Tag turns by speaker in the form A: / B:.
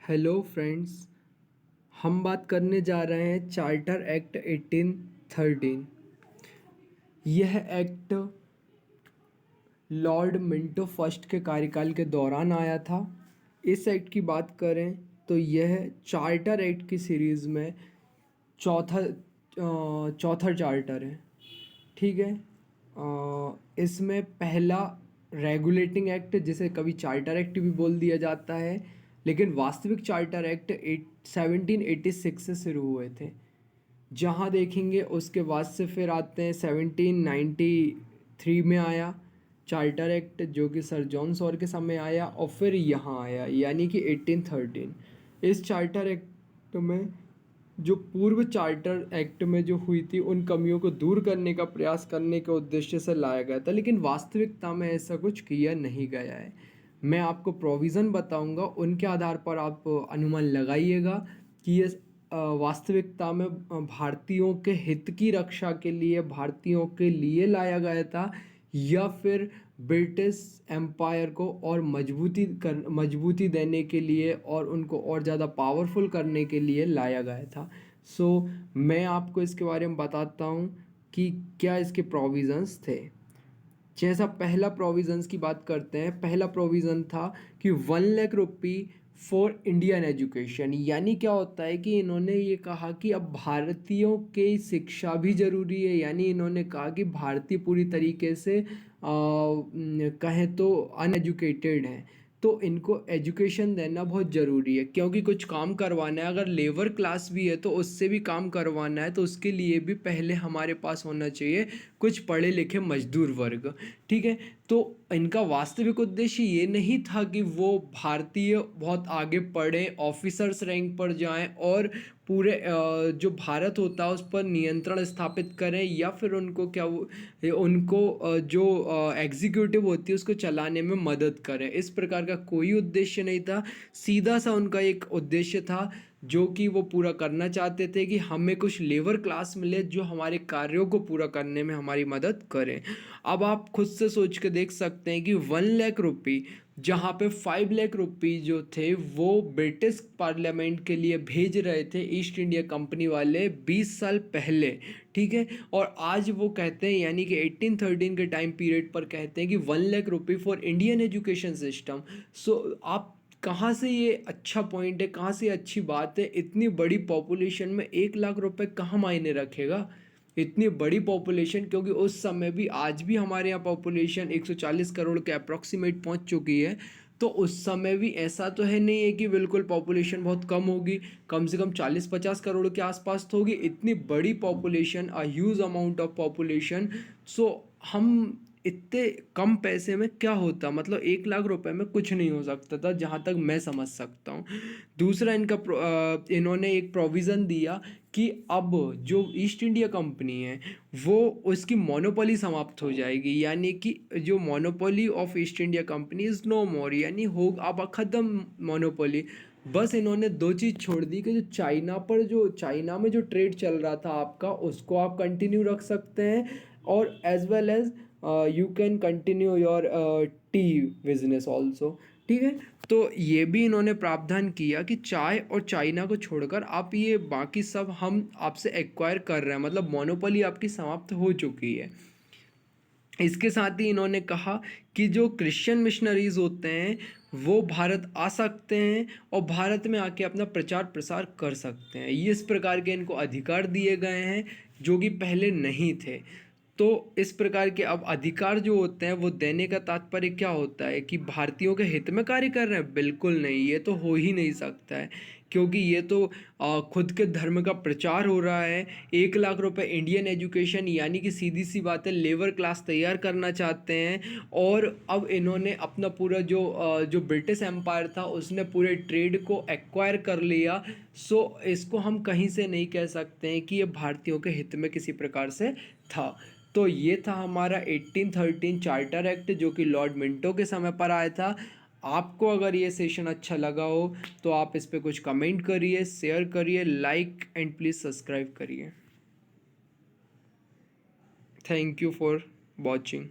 A: Hello friends, हम बात करने जा रहे हैं चार्टर एक्ट 1813। यह एक्ट लॉर्ड मिंटो फर्स्ट के कार्यकाल के दौरान आया था। इस एक्ट की बात करें तो यह चार्टर एक्ट की सीरीज़ में चौथा चार्टर है। ठीक है। इसमें पहला रेगुलेटिंग एक्ट, जिसे कभी चार्टर एक्ट भी बोल दिया जाता है, लेकिन वास्तविक चार्टर एक्ट 1786 से शुरू हुए थे। जहाँ देखेंगे उसके बाद से फिर आते हैं 1793 में आया चार्टर एक्ट, जो कि सर जॉन सॉर के समय आया, और फिर यहाँ आया यानी कि 1813। इस चार्टर एक्ट में जो पूर्व चार्टर एक्ट में जो हुई थी उन कमियों को दूर करने का प्रयास करने के उद्देश्य से लाया गया था, लेकिन वास्तविकता में ऐसा कुछ किया नहीं गया है। मैं आपको प्रोविज़न बताऊंगा, उनके आधार पर आप अनुमान लगाइएगा कि ये वास्तविकता में भारतीयों के हित की रक्षा के लिए, भारतीयों के लिए लाया गया था, या फिर ब्रिटिश एम्पायर को और मजबूती देने के लिए और उनको और ज़्यादा पावरफुल करने के लिए लाया गया था। मैं आपको इसके बारे में बताता हूँ कि क्या इसके प्रोविज़न्स थे। जैसा पहला प्रोविज़न्स की बात करते हैं, पहला प्रोविज़न था कि 1 lakh rupee for Indian education. यानी क्या होता है कि इन्होंने ये कहा कि अब भारतीयों की शिक्षा भी ज़रूरी है। यानी इन्होंने कहा कि भारतीय पूरी तरीके से कहें तो अनएजुकेटेड हैं, तो इनको एजुकेशन देना बहुत ज़रूरी है, क्योंकि कुछ काम करवाना है, अगर लेबर क्लास भी है तो उससे भी काम करवाना है, तो उसके लिए भी पहले हमारे पास होना चाहिए कुछ पढ़े लिखे मजदूर वर्ग। ठीक है। तो इनका वास्तविक उद्देश्य ये नहीं था कि वो भारतीय बहुत आगे पढ़ें, ऑफिसर्स रैंक पर जाएं और पूरे जो भारत होता है उस पर नियंत्रण स्थापित करें, या फिर उनको जो एग्जीक्यूटिव होती है उसको चलाने में मदद करें। इस प्रकार का कोई उद्देश्य नहीं था। सीधा सा उनका एक उद्देश्य था जो कि वो पूरा करना चाहते थे कि हमें कुछ लेबर क्लास मिले जो हमारे कार्यों को पूरा करने में हमारी मदद करें। अब आप खुद से सोच के देख सकते हैं कि 1 लाख रुपी, जहाँ पे 5 लाख रुपी जो थे वो ब्रिटिश पार्लियामेंट के लिए भेज रहे थे ईस्ट इंडिया कंपनी वाले 20 साल पहले। ठीक है। और आज वो कहते हैं, यानी कि 1813 के टाइम पीरियड पर कहते हैं कि 1 lakh rupee for Indian education system. आप कहाँ से ये अच्छा पॉइंट है, कहाँ से अच्छी बात है? इतनी बड़ी पॉपुलेशन में 1 लाख रुपए कहाँ मायने रखेगा? इतनी बड़ी पॉपुलेशन, क्योंकि उस समय भी, आज भी हमारे यहाँ पॉपुलेशन 140 करोड़ के अप्रॉक्सीमेट पहुँच चुकी है। तो उस समय भी ऐसा तो है नहीं है कि बिल्कुल पॉपुलेशन बहुत कम होगी, कम से कम 40-50 करोड़ के आसपास तो होगी। इतनी बड़ी population, a huge amount of population. हम इतने कम पैसे में क्या होता, मतलब 1 लाख रुपए में कुछ नहीं हो सकता था, जहाँ तक मैं समझ सकता हूँ। दूसरा इन्होंने एक प्रोविज़न दिया कि अब जो ईस्ट इंडिया कंपनी है वो उसकी मोनोपोली समाप्त हो जाएगी, यानी कि जो monopoly of East India Company is no more, यानी हो अब ख़त्म मोनोपोली। बस इन्होंने दो चीज़ छोड़ दी कि जो चाइना में जो ट्रेड चल रहा था आपका, उसको आप कंटिन्यू रख सकते हैं, और as well as you can continue your tea business also. ठीक है। तो ये भी इन्होंने प्रावधान किया कि चाय और चाइना को छोड़कर आप ये बाकी सब हम आपसे एक्वायर कर रहे हैं, मतलब मोनोपोली आपकी समाप्त हो चुकी है। इसके साथ ही इन्होंने कहा कि जो क्रिश्चियन मिशनरीज होते हैं वो भारत आ सकते हैं और भारत में आके अपना प्रचार प्रसार कर सकते हैं। ये इस प्रकार के इनको अधिकार दिए गए हैं जो कि पहले नहीं थे। तो इस प्रकार के अब अधिकार जो होते हैं वो देने का तात्पर्य क्या होता है कि भारतीयों के हित में कार्य कर रहे हैं? बिल्कुल नहीं, ये तो हो ही नहीं सकता है, क्योंकि ये तो खुद के धर्म का प्रचार हो रहा है। 1 लाख रुपए इंडियन एजुकेशन, यानी कि सीधी सी बात है, लेबर क्लास तैयार करना चाहते हैं। और अब इन्होंने अपना पूरा जो ब्रिटिश एम्पायर था उसने पूरे ट्रेड को एक्वायर कर लिया। इसको हम कहीं से नहीं कह सकते हैं कि ये भारतीयों के हित में किसी प्रकार से था। तो ये था हमारा 1813 चार्टर एक्ट, जो कि लॉर्ड मिंटो के समय पर आया था। आपको अगर ये सेशन अच्छा लगा हो तो आप इस पर कुछ कमेंट करिए, शेयर करिए, लाइक एंड प्लीज़ सब्सक्राइब करिए। Thank you for watching.